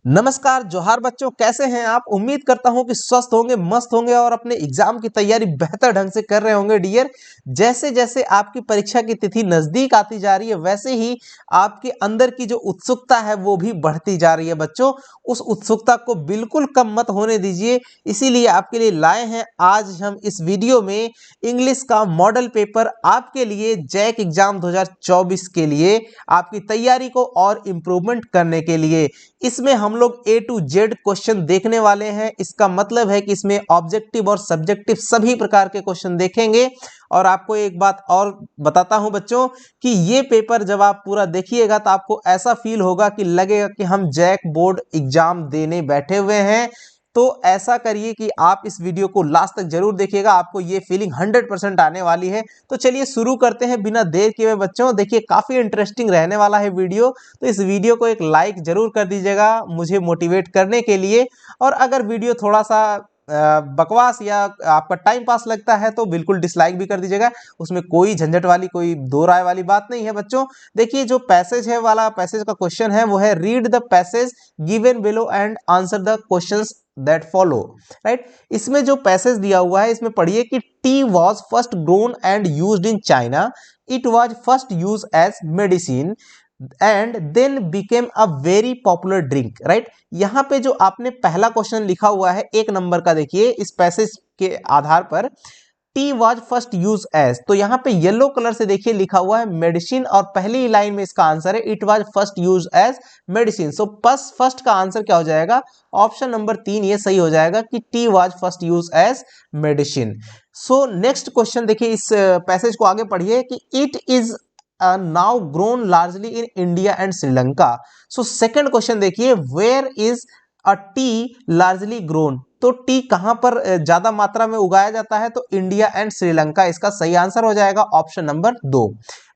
नमस्कार जोहार बच्चों, कैसे हैं आप। उम्मीद करता हूं कि स्वस्थ होंगे, मस्त होंगे और अपने एग्जाम की तैयारी बेहतर ढंग से कर रहे होंगे। डियर, जैसे जैसे आपकी परीक्षा की तिथि नजदीक आती जा रही है वैसे ही आपके अंदर की जो उत्सुकता है वो भी बढ़ती जा रही है। बच्चों, उस उत्सुकता को बिल्कुल कम मत होने दीजिए। इसीलिए आपके लिए लाए हैं आज हम इस वीडियो में इंग्लिश का मॉडल पेपर आपके लिए जैक एग्जाम 2024 के लिए, आपकी तैयारी को और इम्प्रूवमेंट करने के लिए। इसमें हम लोग A to Z क्वेश्चन देखने वाले हैं। इसका मतलब है कि इसमें ऑब्जेक्टिव और सब्जेक्टिव सभी प्रकार के क्वेश्चन देखेंगे। और आपको एक बात और बताता हूं बच्चों कि ये पेपर जब आप पूरा देखिएगा तो आपको ऐसा फील होगा कि लगेगा कि हम जैक बोर्ड एग्जाम देने बैठे हुए हैं। तो ऐसा करिए कि आप इस वीडियो को लास्ट तक जरूर देखिएगा, आपको ये फीलिंग 100% आने वाली है। तो चलिए शुरू करते हैं बिना देर किए बच्चों। देखिए काफी इंटरेस्टिंग रहने वाला है वीडियो, तो इस वीडियो को एक लाइक जरूर कर दीजिएगा मुझे मोटिवेट करने के लिए। और अगर वीडियो थोड़ा सा बकवास या आपका टाइम पास लगता है तो बिल्कुल डिसलाइक भी कर दीजिएगा। उसमें कोई झंझट वाली, कोई दो राय वाली बात नहीं है बच्चों। देखिए जो पैसेज है वाला पैसेज का क्वेश्चन है वो है read the passage given below and answer the questions that follow. Right, इसमें जो पैसेज दिया हुआ है इसमें पढ़िए कि tea was first grown and used in China, it was first use as medicine and then became a very popular drink. Right, यहां पे जो आपने पहला क्वेश्चन लिखा हुआ है 1 नंबर का, देखिए इस पैसेज के आधार पर tea was first use as, तो यहाँ पे येलो कलर से देखिए लिखा हुआ है मेडिसिन और पहली लाइन में इसका आंसर है it was first use as medicine. So first का आंसर क्या हो जाएगा, ऑप्शन नंबर 3 ये सही हो जाएगा कि tea was first use as medicine. So next question देखिए, इस पैसेज को आगे पढ़िए कि it is now grown largely in India and Sri Lanka. So second question देखिए, where is a tea largely grown, तो टी कहां पर ज्यादा मात्रा में उगाया जाता है, तो इंडिया एंड श्रीलंका इसका सही आंसर हो जाएगा, ऑप्शन नंबर 2।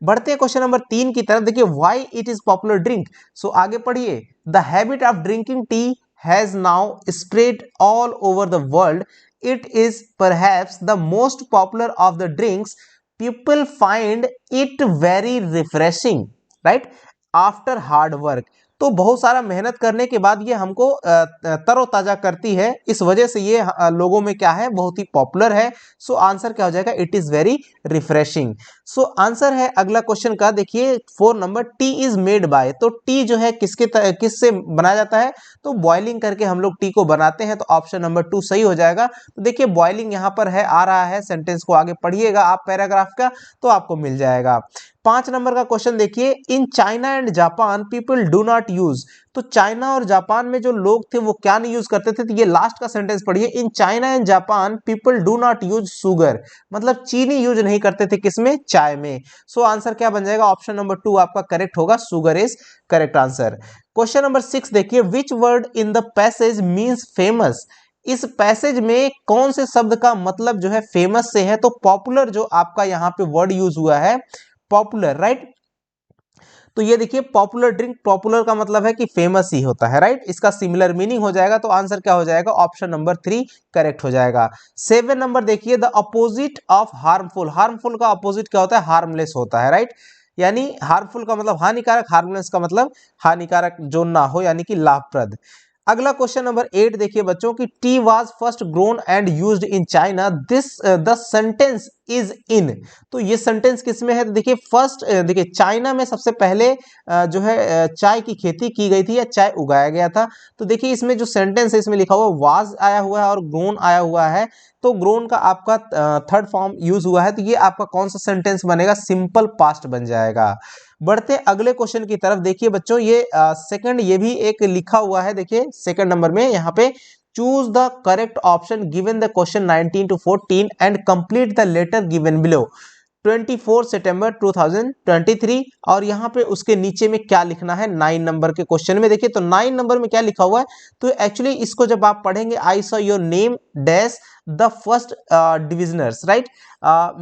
बढ़ते हैं क्वेश्चन नंबर 3 की तरफ। देखिए why it is popular drink, so आगे पढ़िए the habit of drinking tea has now spread all over the world, it is perhaps the most popular of the drinks, people find it very refreshing, right, after hard work। तो बहुत सारा मेहनत करने के बाद ये हमको तरोताजा करती है, इस वजह से ये लोगों में क्या है, बहुत ही पॉपुलर है। सो आंसर क्या हो जाएगा, it is very refreshing. So answer है अगला क्वेश्चन का, देखिए 4 number, T is made by, तो टी जो है किससे बनाया जाता है, तो बॉइलिंग करके हम लोग टी को बनाते हैं, तो ऑप्शन नंबर 2 सही हो जाएगा। तो देखिए बॉइलिंग यहाँ पर है, आ रहा है, सेंटेंस को आगे पढ़िएगा आप पैराग्राफ का तो आपको मिल जाएगा। 5 नंबर का क्वेश्चन देखिए, in China and Japan people do not use, तो चाइना और जापान में जो लोग थे वो क्या नहीं यूज करते थे, तो ये लास्ट का सेंटेंस पढ़िए, in China and Japan people do not use sugar, मतलब चीनी यूज नहीं करते थे किसमें, चाय में। सो आंसर क्या बन जाएगा, ऑप्शन नंबर 2 आपका करेक्ट होगा, sugar is correct answer. Question number 6 देखिए, which word in the passage means famous, इस पैसेज में कौन से शब्द का मतलब जो है फेमस से है, तो पॉपुलर जो आपका यहाँ पे वर्ड यूज हुआ है, पॉपुलर। राइट, तो ये देखिए पॉपुलर ड्रिंक, पॉपुलर का मतलब है कि फेमस ही होता है। राइट, इसका सिमिलर मीनिंग हो जाएगा, तो आंसर क्या हो जाएगा, ऑप्शन नंबर 3 करेक्ट हो जाएगा। 7 नंबर देखिए, the opposite of harmful, harmful का अपोजिट क्या होता है, हार्मलेस होता है। राइट, यानी हार्मफुल का मतलब हानिकारक, हार्मलेस का मतलब हानिकारक जो ना हो, यानी कि लाभप्रद। अगला क्वेश्चन नंबर 8 देखिए बच्चों की, tea was first grown and used in China, this the sentence is in, तो ये सेंटेंस किसमें है, तो देखिए फर्स्ट, देखिए चाइना में सबसे पहले जो है चाय की खेती की गई थी या चाय उगाया गया था। तो देखिए इसमें जो सेंटेंस है इसमें लिखा हुआ वाज आया हुआ है और ग्रोन आया हुआ है, तो ग्रोन का आपका थर्ड फॉर्म यूज हुआ है, तो ये आपका कौन सा सेंटेंस बनेगा, सिंपल पास्ट बन जाएगा। बढ़ते अगले क्वेश्चन की तरफ, देखिए बच्चों ये सेकंड, ये भी एक लिखा हुआ है, देखिए सेकंड नंबर में यहाँ पे, choose the correct option given the question 19 to 14 and complete the letter given below, 24 सितंबर 2023। और यहाँ पे उसके नीचे में क्या लिखना है 9 नंबर के क्वेश्चन में, देखिए तो 9 नंबर में क्या लिखा हुआ है, तो एक्चुअली इसको जब आप पढ़ेंगे, I saw your name dash the first divisioners, right,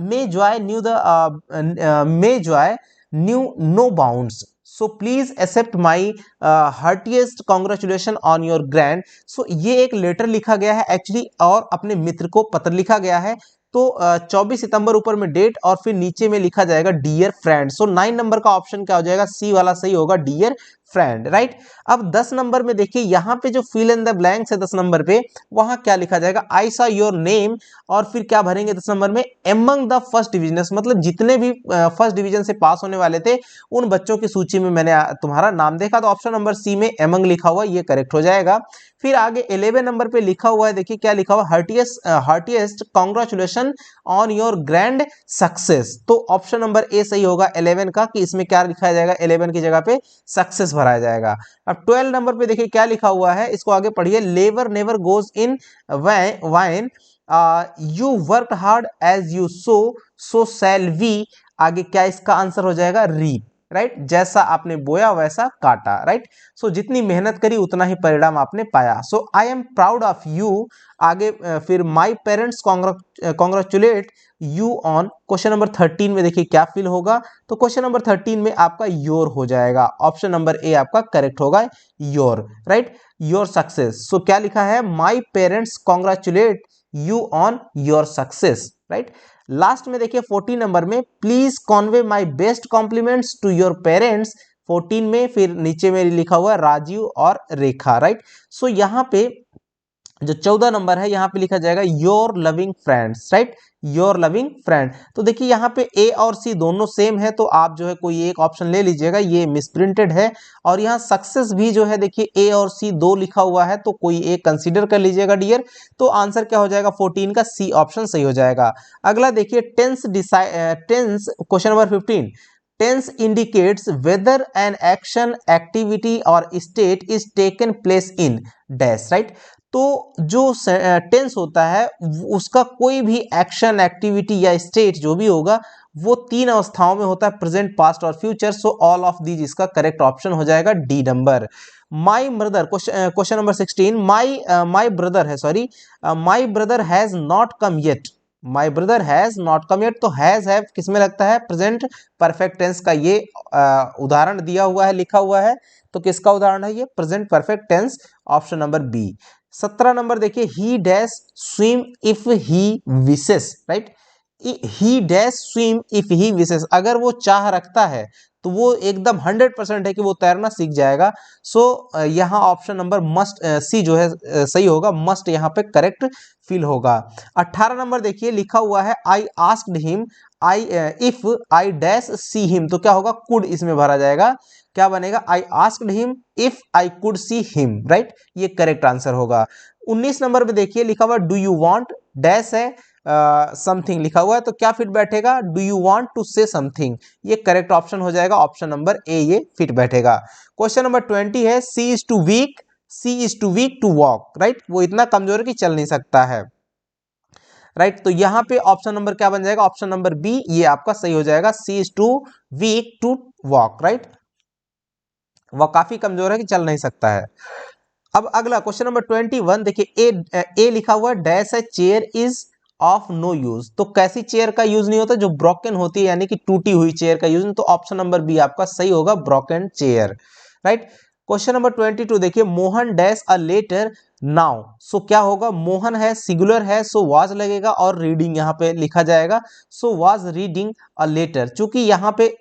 may joy know the may joy know no bounds, so please accept my heartiest congratulation on your grand. So ये एक लेटर लिखा गया है एक्चुअली, और अपने मित्र को पत्र लिखा गया है। तो 24 सितंबर ऊपर में डेट और फिर नीचे में लिखा जाएगा डियर फ्रेंड। सो 9 नंबर का ऑप्शन क्या हो जाएगा, सी वाला सही होगा, डियर फ्रेंड, राइट। अब 10 नंबर में देखिए यहाँ पे जो फिल इन द ब्लैंक्स है 10 नंबर पे, वहां क्या लिखा जाएगा, आई सा योर नेम, और फिर क्या भरेंगे 10 नंबर में, एमंग द फर्स्ट डिविजनर्स, मतलब जितने भी फर्स्ट डिवीजन से पास होने वाले थे उन बच्चों की सूची में मैंने तुम्हारा नाम देखा, तो ऑप्शन नंबर सी में एमंग लिखा हुआ, ये करेक्ट हो जाएगा। फिर आगे 11 नंबर पे लिखा हुआ है, देखिए क्या लिखा हुआ, heartiest congratulation on your grand success, तो ऑप्शन नंबर ए सही होगा 11 का, कि इसमें क्या लिखा जाएगा, 11 की जगह पे सक्सेस भराया जाएगा। अब 12 नंबर पे देखिए क्या लिखा हुआ है, इसको आगे पढ़िए, labour never goes in vain, you work hard as you so shall we, आगे क्या इसका आंसर हो जाएगा, रीप, राइट, जैसा आपने बोया वैसा काटा, राइट। सो जितनी मेहनत करी उतना ही परिणाम आपने पाया। So I am proud of you, आगे फिर my parents congratulate you on, question number 13 में देखिए क्या फिल होगा, तो क्वेश्चन नंबर 13 में आपका योर हो जाएगा, ऑप्शन नंबर ए आपका करेक्ट होगा, your, right, your success. So क्या लिखा है, my parents congratulate you on your success, right. Last में देखिए 14 नंबर में, please convey my best compliments to your parents, 14 में फिर नीचे में लिखा हुआ है राजीव और रेखा, राइट। सो यहाँ पे जो 14 नंबर है यहाँ पे लिखा जाएगा your loving friends, right, your loving friend. तो देखिए यहाँ पे ए और सी दोनों सेम है, तो आप जो है कोई एक ऑप्शन ले लीजिएगा, ये मिसप्रिंटेड है। और यहाँ सक्सेस भी जो है देखिए ए और सी दो लिखा हुआ है, तो कोई एक कंसीडर कर लीजिएगा डियर। तो आंसर क्या हो जाएगा, 14 का सी ऑप्शन सही हो जाएगा। अगला देखिए tense question number 15, tense indicates whether an action activity और state is taken place in dash, right. तो जो टेंस होता है उसका कोई भी एक्शन एक्टिविटी या स्टेट जो भी होगा वो तीन अवस्थाओं में होता है, प्रेजेंट, पास्ट और future. So all of these इसका करेक्ट ऑप्शन हो जाएगा D number. My brother, question number 16, my brother है, sorry, my brother has not come yet, my brother has not come yet, तो हैज है किसमें लगता है, प्रेजेंट परफेक्ट टेंस का ये उदाहरण दिया हुआ है, लिखा हुआ है, तो किसका उदाहरण है ये, present perfect tense, option number B. 17 number देखिए, he dash swim if he wishes, right, he dash swim if he wishes, अगर वो चाह रखता है तो वो एकदम 100% है कि वो तैरना सीख जाएगा। सो यहाँ ऑप्शन नंबर मस्ट सी जो है सही होगा, मस्ट यहाँ पे करेक्ट फिल होगा। 18 नंबर देखिए लिखा हुआ है, I asked him I if I dash see him, तो क्या होगा, कुड इसमें भरा जाएगा, क्या बनेगा, I asked him if I could see him, right, ये करेक्ट आंसर होगा। 19 नंबर पे देखिए लिखा हुआ डू यू वांट डैश है समथिंग लिखा हुआ है, तो क्या फिट बैठेगा, do you want to say something, ये करेक्ट ऑप्शन हो जाएगा, ऑप्शन नंबर ए ये फिट बैठेगा। क्वेश्चन नंबर 20 है, she is too weak to walk, right, वो इतना कमजोर है कि चल नहीं सकता है, राइट। तो यहाँ पे ऑप्शन नंबर क्या बन जाएगा, ऑप्शन नंबर बी ये आपका सही हो जाएगा, she is too weak to walk, right, वह काफी कमजोर है कि चल नहीं सकता है। अब अगला क्वेश्चन नंबर 21 देखिए, ए लिखा हुआ डैश है, chair is of no use, तो कैसी चेयर का यूज नहीं होता, जो ब्रोकन होती है यानी कि टूटी हुई चेयर का यूज, तो ऑप्शन नंबर बी आपका सही होगा, broken chair, right. Question number 22 देखिए, Mohan dash a letter now, so क्या होगा, मोहन है सिंगुलर है, सो वाज लगेगा और रीडिंग यहाँ पे लिखा जाएगा, so was reading a letter, चूंकि यहाँ पे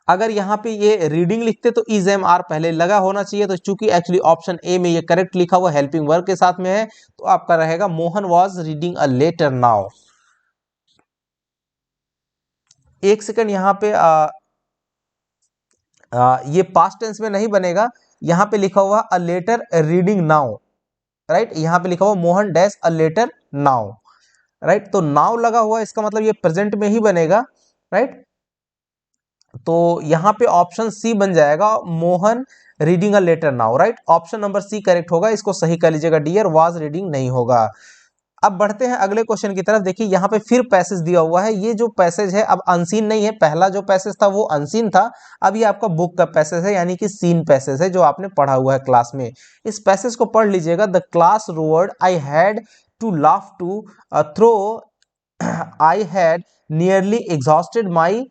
अगर यहाँ पे ये रीडिंग लिखते तो इज एम आर पहले लगा होना चाहिए, तो चूंकि एक्चुअली ऑप्शन ए में ये करेक्ट लिखा हुआ हेल्पिंग वर्ब के साथ में है, तो आपका रहेगा Mohan was reading a letter now. एक सेकंड, यहाँ पे ये पास्ट टेंस में नहीं बनेगा, यहाँ पे लिखा हुआ a letter reading now, right, यहाँ पे लिखा हुआ Mohan dash a letter now, right, तो नाउ लगा हुआ इसका मतलब ये प्रेजेंट में ही बनेगा, राइट। तो यहाँ पे ऑप्शन सी बन जाएगा, Mohan reading a letter now, right, option number C correct होगा, इसको सही कर लीजिएगा डियर, वाज रीडिंग नहीं होगा। अब बढ़ते हैं अगले क्वेश्चन की तरफ, देखिए यहाँ पे फिर पैसेज दिया हुआ है, ये जो पैसेज है अब अनसीन नहीं है, पहला जो पैसेज था वो अनसीन था, अब ये आपका बुक का पैसेज है यानी कि सीन पैसेज है जो आपने पढ़ा हुआ है क्लास में। इस पैसेज को पढ़ लीजिएगा, the class roared I had to laugh to throw I had nearly exhausted my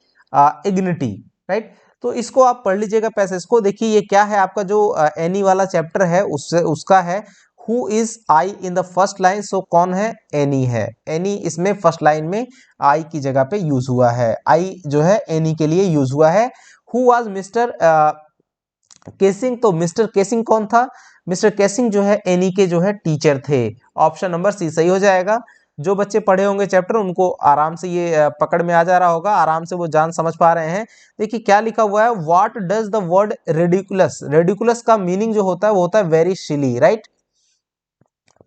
dignity, right. तो इसको आप पढ़ लीजिएगा पैसेज को, देखिए ये क्या है, आपका जो एनी वाला चैप्टर है उससे उसका है, who is I in the first line, so कौन है, एनी है, एनी इसमें फर्स्ट लाइन में आई की जगह पे यूज हुआ है, आई जो है एनी के लिए यूज हुआ है। हु वाज मिस्टर केसिंग, तो मिस्टर केसिंग कौन था? मिस्टर केसिंग जो है एनी के जो है टीचर थे। ऑप्शन नंबर सी सही हो जाएगा। जो बच्चे पढ़े होंगे चैप्टर उनको आराम से ये पकड़ में आ जा रहा होगा, आराम से वो जान समझ पा रहे हैं। देखिए क्या लिखा हुआ है, what does the word ridiculous, ridiculous का मीनिंग जो होता है वो होता है very silly, right.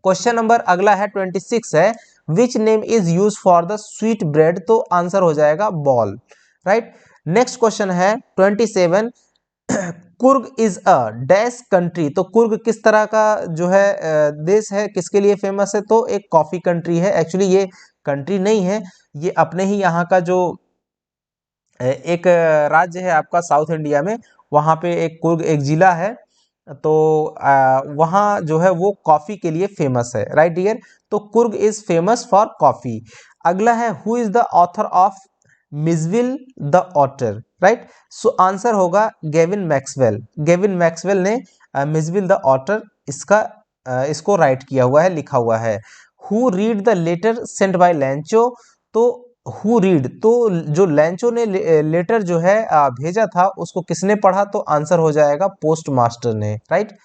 Question number अगला है 26 है, which name is use for the sweet bread, तो आंसर हो जाएगा बॉल, राइट। नेक्स्ट क्वेश्चन है 27, Coorg is a dash country, तो कुर्ग किस तरह का जो है देश है, किसके लिए फेमस है, तो एक कॉफी कंट्री है। एक्चुअली ये कंट्री नहीं है, ये अपने ही यहाँ का जो एक राज्य है आपका साउथ इंडिया में, वहाँ पे एक कुर्ग एक जिला है, तो वहाँ जो है वो कॉफी के लिए फेमस है, राइट डियर। तो Coorg is famous for coffee. अगला है, who is the author of Mijbil the otter, right. So answer होगा गेविन मैक्सवेल। गेविन मैक्सवेल ने मिजविल द ऑटर इसको राइट किया हुआ है, लिखा हुआ है। Who read the letter sent by Lencho, तो हु रीड, तो जो लैंचो ने लेटर जो है भेजा था उसको किसने पढ़ा, तो आंसर हो जाएगा पोस्ट मास्टर ने, राइट।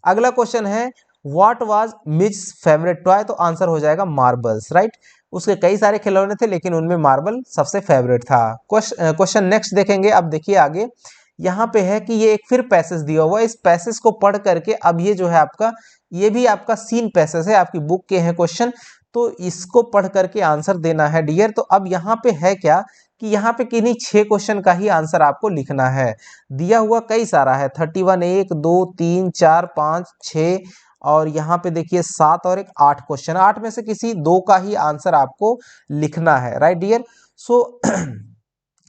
अगला क्वेश्चन है, what was Mizo favourite toy, तो आंसर हो जाएगा मार्बल्स, राइट। उसके कई सारे खिलौने थे लेकिन उनमें मार्बल सबसे फेवरेट था। क्वेश्चन नेक्स्ट देखेंगे। अब देखिए आगे यहाँ पे है कि ये एक फिर पैसेज दिया हुआ है, इस पैसेज को पढ़ करके अब ये जो है आपका, ये भी आपका सीन पैसेज है, आपकी बुक के हैं क्वेश्चन, तो इसको पढ़ करके आंसर देना है डियर। तो अब यहाँ पे है क्या कि यहाँ पे किन्हीं 6 क्वेश्चन का ही आंसर आपको लिखना है। दिया हुआ कई सारा है, 31, 1 2 3 4 5 6 और यहाँ पे देखिए 7 और एक 8 क्वेश्चन, 8 में से किसी 2 का ही आंसर आपको लिखना है, राइट डियर। सो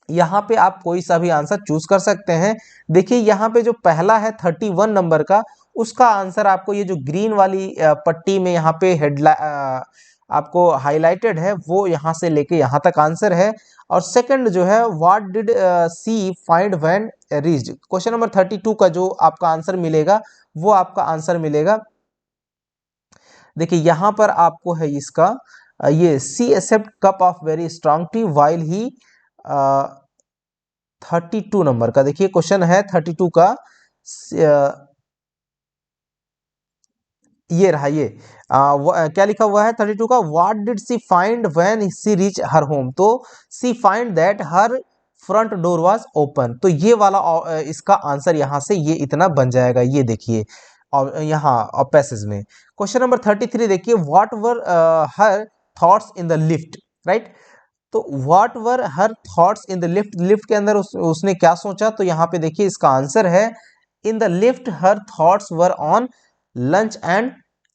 यहाँ पे आप कोई सा भी आंसर चूज कर सकते हैं। देखिए यहाँ पे जो पहला है 31 नंबर का, उसका आंसर आपको ये जो ग्रीन वाली पट्टी में यहाँ पे हेडलाइन आपको हाईलाइटेड है, वो यहाँ से लेके यहाँ तक आंसर है। और सेकंड जो है, what did she find when reached, question number 32 का जो आपका आंसर मिलेगा वो आपका आंसर मिलेगा। देखिए यहाँ पर आपको है इसका ये she accept cup of very strong tea while he 32 number का, देखिए क्वेश्चन है 32 का, ये रहा ये क्या लिखा हुआ है 32 का, what did she find when she reach her home, तो she find that her front door was open, तो ये वाला इसका आंसर यहाँ से ये इतना बन जाएगा, ये देखिए और यहाँ पैसेज में। क्वेश्चन नंबर 33 देखिए, what were her thoughts in the lift, right. तो what were her thoughts in the lift, lift के अंदर उसने क्या सोचा, तो यहाँ पे देखिए इसका आंसर है, इन the lift her thoughts were on lunch and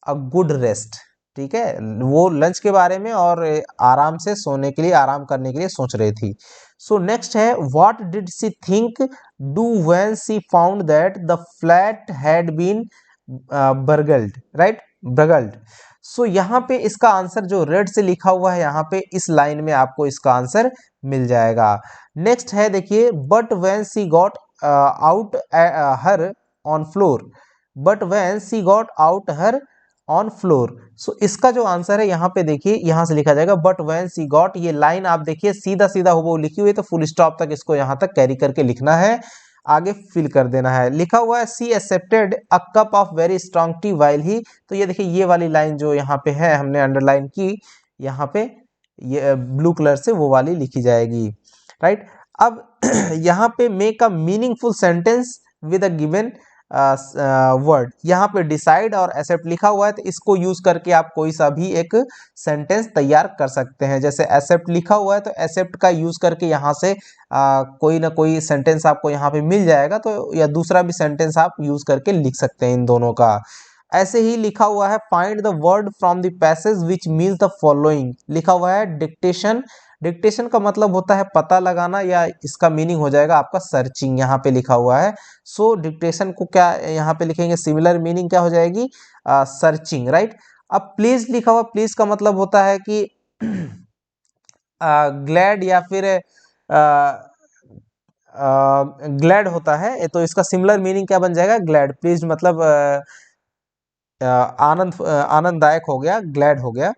a good rest, ठीक है, वो लंच के बारे में और आराम से सोने के लिए, आराम करने के लिए सोच रही थी। सो नेक्स्ट है, what did she think do when she found that the flat had been burgled, right, burgled. So यहाँ पे इसका आंसर जो रेड से लिखा हुआ है यहाँ पे इस लाइन में आपको इसका आंसर मिल जाएगा। नेक्स्ट है देखिए, but when she got out her on floor, but when she got out her on floor, so इसका जो आंसर है यहाँ पे देखिए, यहाँ से लिखा जाएगा बट व्हेन सी गॉट, ये लाइन आप देखिए सीधा सीधा हो वो लिखी हुई है, तो फुल स्टॉप तक इसको यहाँ तक कैरी करके लिखना है, आगे फिल कर देना है। लिखा हुआ है, she accepted a cup of very strong tea while he, तो ये देखिए ये वाली लाइन जो यहाँ पे है हमने अंडरलाइन की, यहाँ पे ये ब्लू कलर से वो वाली लिखी जाएगी, राइट। अब यहाँ पे make a meaningful sentence with a given word, यहाँ पे डिसाइड और एक्सेप्ट लिखा हुआ है, तो इसको यूज करके आप कोई सा भी एक सेंटेंस तैयार कर सकते हैं। जैसे एक्सेप्ट लिखा हुआ है तो एक्सेप्ट का यूज करके यहाँ से कोई ना कोई सेंटेंस आपको यहाँ पे मिल जाएगा, तो या दूसरा भी सेंटेंस आप यूज करके लिख सकते हैं इन दोनों का। ऐसे ही लिखा हुआ है, find the word from the passage which means the following, लिखा हुआ है डिक्टेशन, डिक्टेशन का मतलब होता है पता लगाना, या इसका मीनिंग हो जाएगा आपका सर्चिंग, यहाँ पे लिखा हुआ है। सो डिक्टेशन को क्या यहाँ पे लिखेंगे, सिमिलर मीनिंग क्या हो जाएगी, सर्चिंग, राइट। अब प्लीज लिखा हुआ, प्लीज का मतलब होता है कि ग्लैड या फिर ग्लैड होता है, तो इसका सिमिलर मीनिंग क्या बन जाएगा, ग्लैड, प्लीज मतलब आनंददायक हो गया, ग्लैड हो गया,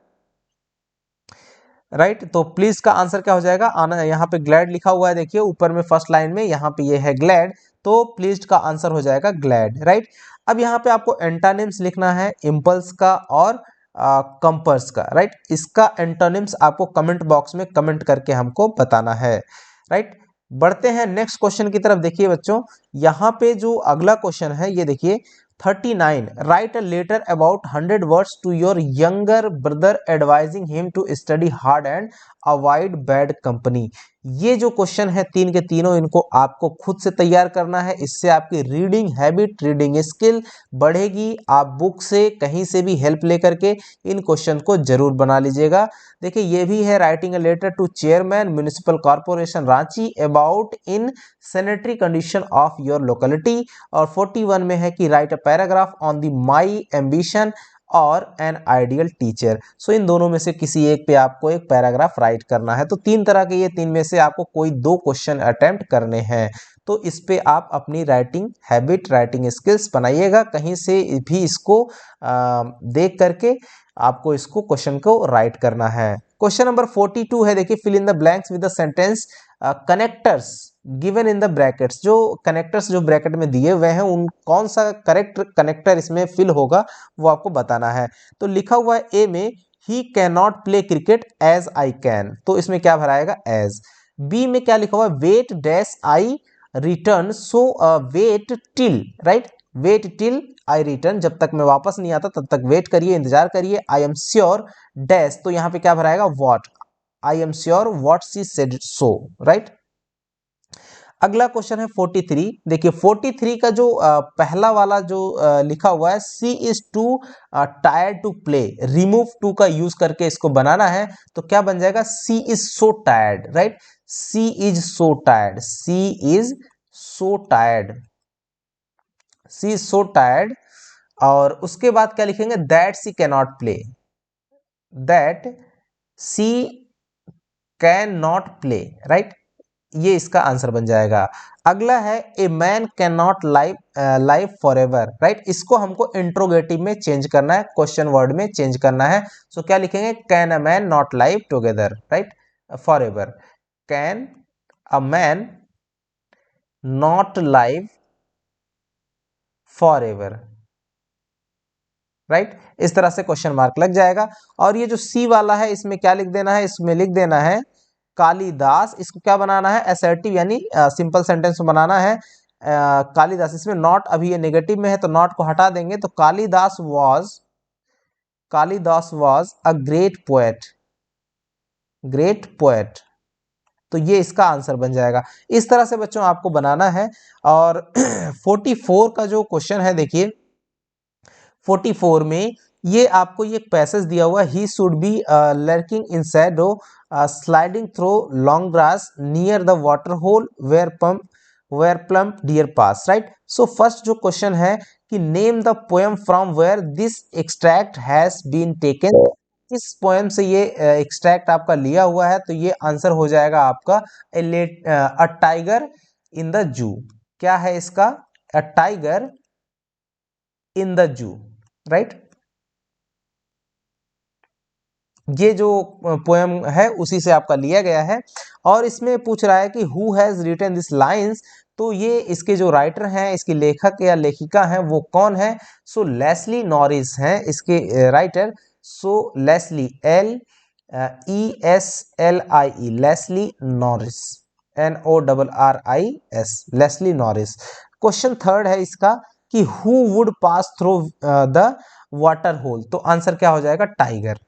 राइट। तो प्लीज का आंसर क्या हो जाएगा, यहाँ पे ग्लैड लिखा हुआ है, देखिए ऊपर में फर्स्ट लाइन में यहाँ पे ये है ग्लैड, तो प्लीज्ड का आंसर हो जाएगा ग्लैड, राइट। अब यहाँ पे आपको एंटोनिम्स लिखना है इम्पल्स का और कंपर्स का, राइट। इसका एंटोनिम्स आपको कमेंट बॉक्स में कमेंट करके हमको बताना है, राइट। बढ़ते हैं नेक्स्ट क्वेश्चन की तरफ। देखिए बच्चों, यहाँ पे जो अगला क्वेश्चन है ये देखिए 39, write a letter about 100 words to your younger brother advising him to study hard and avoid bad company. ये जो क्वेश्चन है तीन के तीनों, इनको आपको खुद से तैयार करना है। इससे आपकी रीडिंग हैबिट, रीडिंग स्किल बढ़ेगी। आप बुक से कहीं से भी हेल्प लेकर के इन क्वेश्चन को जरूर बना लीजिएगा। देखिए ये भी है, writing a letter to chairman municipal corporation Ranchi about insanitary condition of your locality. और 41 में है कि write a paragraph on the my ambition और एन आइडियल टीचर। सो इन दोनों में से किसी एक पे आपको एक पैराग्राफ राइट करना है। तो तीन तरह के, ये तीन में से आपको कोई दो क्वेश्चन अटेम्प्ट करने हैं। तो इस पे आप अपनी राइटिंग हैबिट, राइटिंग स्किल्स बनाइएगा। कहीं से भी इसको देख करके आपको इसको क्वेश्चन को राइट करना है। क्वेश्चन नंबर 42 है, देखिए fill in the blanks with the sentence connectors given in the brackets. जो कनेक्टर्स जो ब्रैकेट में दिए हुए हैं, उन कौन सा करेक्ट कनेक्टर इसमें फिल होगा वो आपको बताना है। तो लिखा हुआ है ए में, he can not play cricket as I can, तो इसमें क्या भराएगा, एज। बी में क्या लिखा हुआ है, wait dash I return, so wait till, right, wait till I return, जब तक मैं वापस नहीं आता तब तक वेट करिए, इंतजार करिए। आई एम श्योर डैश, तो यहाँ पे क्या भराएगा, what, I am sure what she said so, right. अगला क्वेश्चन है 43। देखिए 43 का जो पहला वाला जो लिखा हुआ है, she is too tired to play, remove to का यूज करके इसको बनाना है। तो क्या बन जाएगा, she is so tired, right, she is so tired, she is so tired, she is so tired. और उसके बाद क्या लिखेंगे, that she can not play, that she can not play, right, ये इसका आंसर बन जाएगा। अगला है, a man can not live forever, right, इसको हमको इंट्रोगेटिव में चेंज करना है, क्वेश्चन वर्ड में चेंज करना है। सो क्या लिखेंगे, can a man not live together, right, for ever, can a man not live forever, right. इस तरह से क्वेश्चन मार्क लग जाएगा। और ये जो सी वाला है, इसमें क्या लिख देना है, इसमें लिख देना है कालिदास। इसको क्या बनाना है, असर्टिव यानी सिंपल सेंटेंस बनाना है। कालिदास, इसमें नॉट अभी ये नेगेटिव में है तो नॉट को हटा देंगे, तो Kalidas was a great poet, great poet, तो ये इसका आंसर बन जाएगा। इस तरह से बच्चों आपको बनाना है। और 44 का जो क्वेश्चन है, देखिए 44 में ये आपको ये पैसेज दिया हुआ, he should be lurking in shadow sliding through long grass near the water hole where plump deer pass, right. So first जो क्वेश्चन है कि name the poem from where this extract has been taken, किस poem से ये extract आपका लिया हुआ है। तो ये आंसर हो जाएगा आपका a tiger in the zoo. क्या है इसका, a tiger in the zoo, right. ये जो पोएम है उसी से आपका लिया गया है। और इसमें पूछ रहा है कि who has written this lines, तो ये इसके जो राइटर हैं, इसकी लेखक या लेखिका हैं, वो कौन है। सो लेस्ली नॉरिस हैं इसके writer. So Leslie, LESLIE, Leslie Norris, NORRIS, Leslie Norris. Question third है इसका कि who would pass through the water hole, तो आंसर क्या हो जाएगा, टाइगर,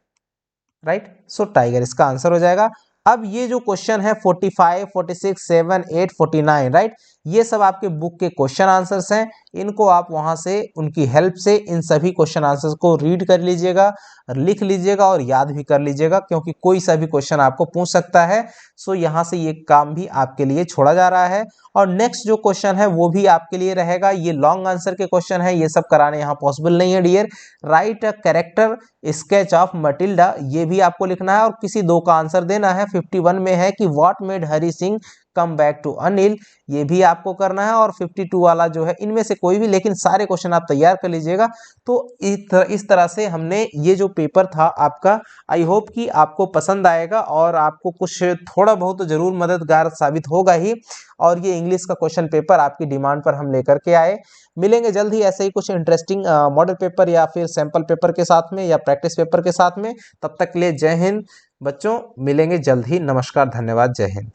राइट। सो टाइगर इसका आंसर हो जाएगा। अब ये जो क्वेश्चन है 45, 46, 7, 8, 49, राइट, ये सब आपके बुक के क्वेश्चन आंसर्स हैं। इनको आप वहां से उनकी हेल्प से इन सभी क्वेश्चन आंसर्स को रीड कर लीजिएगा, लिख लीजिएगा और याद भी कर लीजिएगा, क्योंकि कोई सा भी क्वेश्चन आपको पूछ सकता है। सो यहाँ से ये काम भी आपके लिए छोड़ा जा रहा है। और नेक्स्ट जो क्वेश्चन है वो भी आपके लिए रहेगा। ये लॉन्ग आंसर के क्वेश्चन है, ये सब कराने यहाँ पॉसिबल नहीं है dear. Write a character sketch of Matilda, ये भी आपको लिखना है और किसी दो का आंसर देना है। 51 में है कि what made Hari Singh come back to Anil, ये भी आपको करना है। और 52 वाला जो है, इनमें से कोई भी, लेकिन सारे क्वेश्चन आप तैयार कर लीजिएगा। तो इस तरह से हमने ये जो पेपर था आपका, आई होप कि आपको पसंद आएगा और आपको कुछ थोड़ा बहुत तो जरूर मददगार साबित होगा ही। और ये इंग्लिश का क्वेश्चन पेपर आपकी डिमांड पर हम लेकर के आए। मिलेंगे जल्द ही ऐसे ही कुछ इंटरेस्टिंग मॉडल पेपर या फिर सैंपल पेपर के साथ में या प्रैक्टिस पेपर के साथ में। तब तक के लिए जय हिंद बच्चों, मिलेंगे जल्द ही। नमस्कार, धन्यवाद, जय हिंद।